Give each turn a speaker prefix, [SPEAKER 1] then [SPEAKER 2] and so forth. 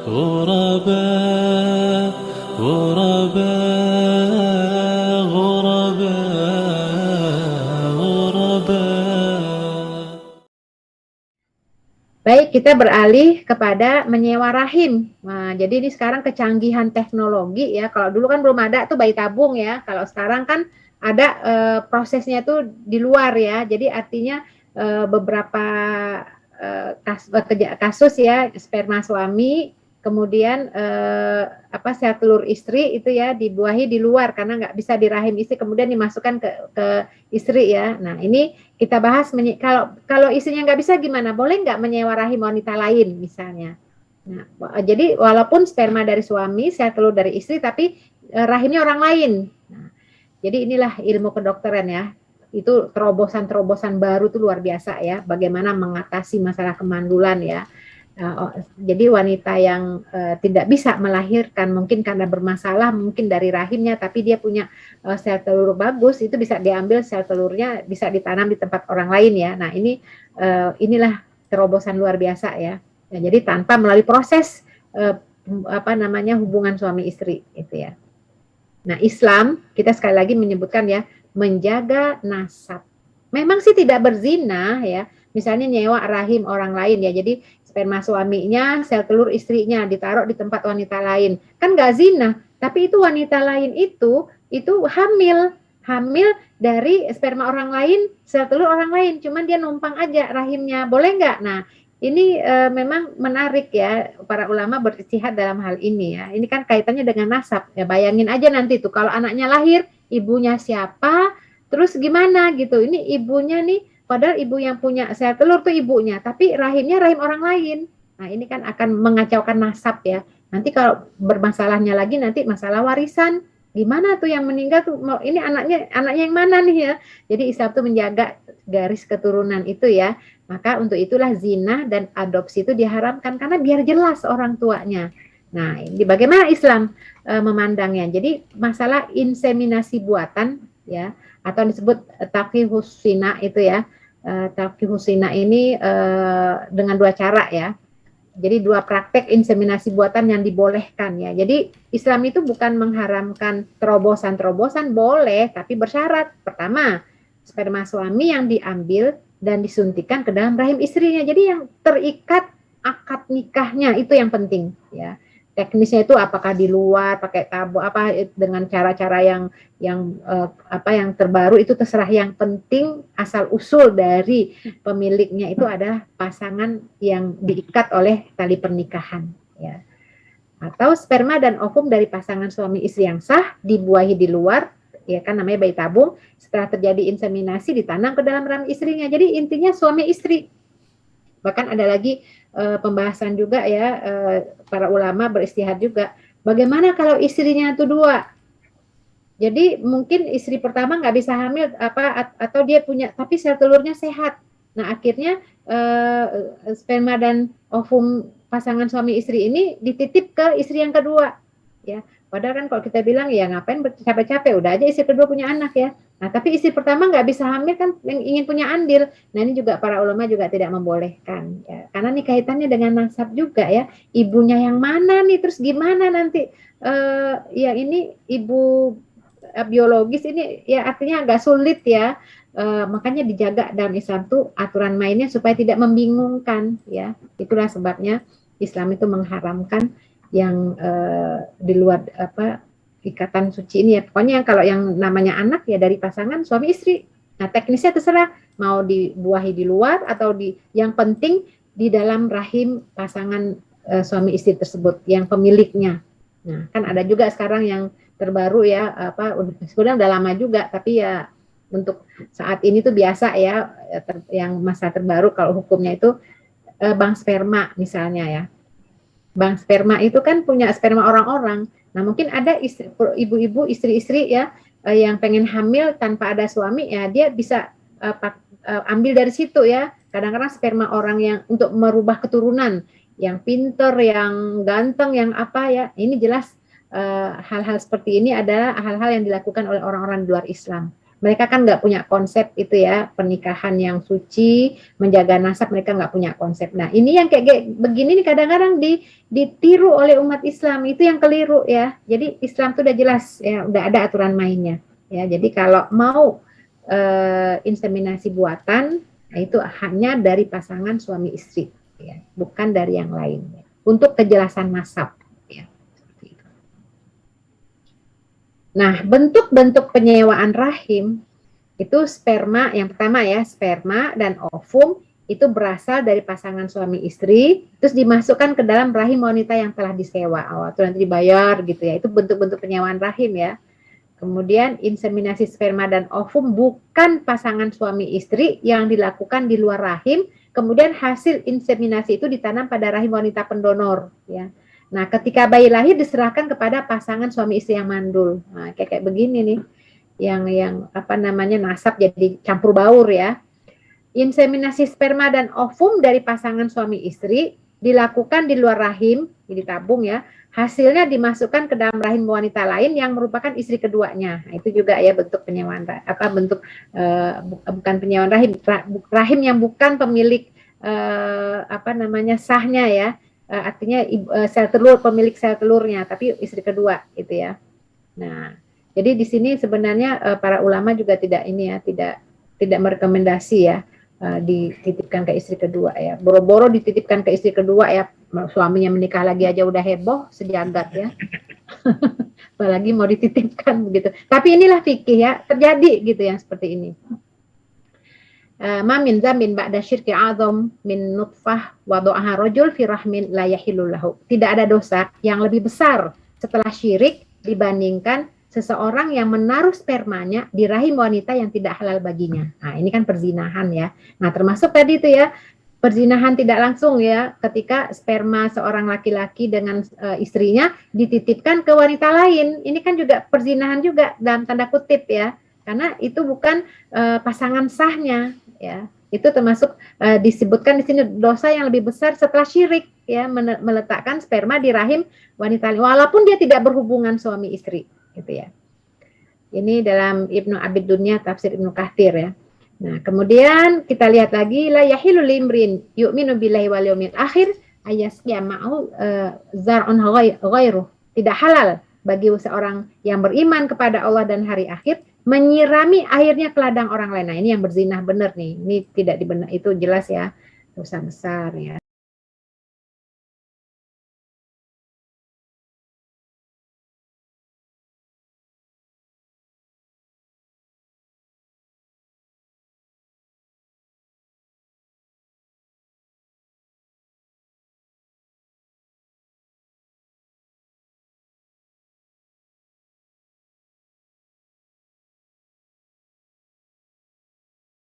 [SPEAKER 1] غرباء غرباء غرباء غرباء.
[SPEAKER 2] Baik, kita beralih kepada menyewa rahim. Nah, jadi ini sekarang kecanggihan teknologi ya. Kalau dulu kan belum ada tuh bayi tabung ya. Kalau sekarang kan ada prosesnya tuh di luar ya. Jadi artinya beberapa kasus ya sperma suami kemudian sel telur istri itu ya dibuahi di luar karena nggak bisa di rahim istri kemudian dimasukkan ke istri ya. Nah ini kita bahas kalau istrinya nggak bisa gimana? Boleh nggak menyewa rahim wanita lain misalnya? Nah, jadi walaupun sperma dari suami, sel telur dari istri, tapi rahimnya orang lain. Nah, jadi inilah ilmu kedokteran ya. Itu terobosan-terobosan baru tuh luar biasa ya. Bagaimana mengatasi masalah kemandulan ya. Jadi wanita yang tidak bisa melahirkan mungkin karena bermasalah mungkin dari rahimnya tapi dia punya sel telur bagus itu bisa diambil sel telurnya bisa ditanam di tempat orang lain ya. Nah inilah terobosan luar biasa ya. Nah, jadi tanpa melalui proses hubungan suami istri itu ya. Nah Islam kita sekali lagi menyebutkan ya menjaga nasab. Memang sih tidak berzina ya. Misalnya nyewa rahim orang lain ya. Jadi sperma suaminya, sel telur istrinya ditaruh di tempat wanita lain. Kan nggak zina, tapi itu wanita lain itu hamil dari sperma orang lain, sel telur orang lain. Cuman dia numpang aja rahimnya. Boleh nggak? Nah, ini memang menarik ya para ulama beristihad dalam hal ini ya. Ini kan kaitannya dengan nasab. Ya bayangin aja nanti tuh kalau anaknya lahir, ibunya siapa, terus gimana gitu. Ini ibunya nih padahal ibu yang punya sel telur tuh ibunya, tapi rahimnya rahim orang lain. Nah, ini kan akan mengacaukan nasab ya. Nanti kalau bermasalahnya lagi nanti masalah warisan. Gimana tuh yang meninggal tuh ini anaknya yang mana nih ya. Jadi Islam tuh menjaga garis keturunan itu ya. Maka untuk itulah zina dan adopsi itu diharamkan karena biar jelas orang tuanya. Nah, ini bagaimana Islam memandangnya. Jadi masalah inseminasi buatan ya atau disebut taqiyus zina itu ya. Taqiyus zina ini dengan dua cara ya. Jadi dua praktek inseminasi buatan yang dibolehkan ya. Jadi Islam itu bukan mengharamkan terobosan-terobosan, boleh, tapi bersyarat. Pertama, sperma suami yang diambil dan disuntikan ke dalam rahim istrinya. Jadi yang terikat akad nikahnya itu yang penting ya. Teknisnya itu apakah di luar pakai tabung apa dengan cara-cara yang terbaru itu terserah, yang penting asal usul dari pemiliknya itu adalah pasangan yang diikat oleh tali pernikahan ya. Atau sperma dan ovum dari pasangan suami istri yang sah dibuahi di luar ya kan namanya bayi tabung, setelah terjadi inseminasi ditanam ke dalam rahim istrinya. Jadi intinya suami istri. Bahkan ada lagi pembahasan juga ya, para ulama beristihad juga. Bagaimana kalau istrinya itu dua? Jadi mungkin istri pertama nggak bisa hamil atau dia punya tapi sel telurnya sehat. Nah akhirnya sperma dan ovum pasangan suami istri ini dititip ke istri yang kedua. Ya, padahal kan kalau kita bilang ya ngapain capek-capek, udah aja istri kedua punya anak ya. Nah tapi istri pertama nggak bisa hamil kan yang ingin punya andil. Nah ini juga para ulama juga tidak membolehkan. Ya. Karena ini kaitannya dengan nasab juga ya. Ibunya yang mana nih, terus gimana nanti yang ini ibu biologis ini ya artinya agak sulit ya. Makanya dijaga dalam Islam tuh aturan mainnya supaya tidak membingungkan ya. Itulah sebabnya Islam itu mengharamkan yang di luar ikatan suci ini ya. Pokoknya kalau yang namanya anak ya dari pasangan suami istri. Nah, teknisnya terserah mau dibuahi di luar atau yang penting di dalam rahim pasangan suami istri tersebut yang pemiliknya. Nah, kan ada juga sekarang yang terbaru ya sebenarnya udah lama juga tapi ya untuk saat ini tuh biasa ya yang masa terbaru kalau hukumnya itu bank sperma misalnya ya. Bank sperma itu kan punya sperma orang-orang. Nah, mungkin ada ibu-ibu, istri-istri ya yang pengen hamil tanpa ada suami ya dia bisa ambil dari situ ya. Kadang-kadang sperma orang yang untuk merubah keturunan yang pinter, yang ganteng, yang apa ya. Ini jelas hal-hal seperti ini adalah hal-hal yang dilakukan oleh orang-orang di luar Islam. Mereka kan nggak punya konsep itu ya, pernikahan yang suci, menjaga nasab, mereka nggak punya konsep. Nah ini yang kayak begini nih kadang-kadang ditiru oleh umat Islam, itu yang keliru ya. Jadi Islam itu udah jelas ya, udah ada aturan mainnya ya. Jadi kalau mau inseminasi buatan, nah itu hanya dari pasangan suami istri ya, bukan dari yang lain ya. Untuk kejelasan nasab ya. Nah, bentuk-bentuk penyewaan rahim itu sperma yang pertama ya, sperma dan ovum itu berasal dari pasangan suami istri, terus dimasukkan ke dalam rahim wanita yang telah disewa. Oh, itu nanti dibayar gitu ya. Itu bentuk-bentuk penyewaan rahim ya. Kemudian inseminasi sperma dan ovum bukan pasangan suami istri yang dilakukan di luar rahim, kemudian hasil inseminasi itu ditanam pada rahim wanita pendonor ya. Nah, ketika bayi lahir diserahkan kepada pasangan suami istri yang mandul. Nah, kayak begini nih. Yang apa namanya nasab jadi campur baur ya. Inseminasi sperma dan ovum dari pasangan suami istri dilakukan di luar rahim, ditabung ya. Hasilnya dimasukkan ke dalam rahim wanita lain yang merupakan istri keduanya. Nah, itu juga ya bentuk penyewaan bentuk bukan penyewaan rahim, rahim yang bukan pemilik sahnya ya. Artinya sel telur, pemilik sel telurnya, tapi istri kedua gitu ya. Nah, jadi di sini sebenarnya para ulama juga tidak merekomendasi ya dititipkan ke istri kedua ya. Boro-boro dititipkan ke istri kedua ya, suaminya menikah lagi aja udah heboh sejagat ya. Apalagi mau dititipkan begitu. Tapi inilah fikih ya, terjadi gitu yang seperti ini. Ma min zamin ba'da syirki azam min nutfah wada'aha rajul fi rahmin la yahillu lahu. Tidak ada dosa yang lebih besar setelah syirik dibandingkan seseorang yang menaruh spermanya di rahim wanita yang tidak halal baginya. Nah, ini kan perzinahan ya. Nah, termasuk tadi itu ya, perzinahan tidak langsung ya, ketika sperma seorang laki-laki dengan istrinya dititipkan ke wanita lain. Ini kan juga perzinahan juga dalam tanda kutip ya. Karena itu bukan pasangan sahnya ya. Itu termasuk disebutkan di sini dosa yang lebih besar setelah syirik ya, meletakkan sperma di rahim wanita walaupun dia tidak berhubungan suami istri gitu ya. Ini dalam Ibnu Abid Dunya tafsir Ibnu Katsir ya. Nah, kemudian kita lihat lagi la yahilul limrin yu'minu billahi wal yawmil akhir ayasqiya ma'u zar'un ghairuh. Tidak halal bagi seorang yang beriman kepada Allah dan hari akhir menyirami airnya ke ladang orang lain. Nah, ini yang berzinah benar nih. Ini tidak dibenar, itu jelas ya dosa besar ya.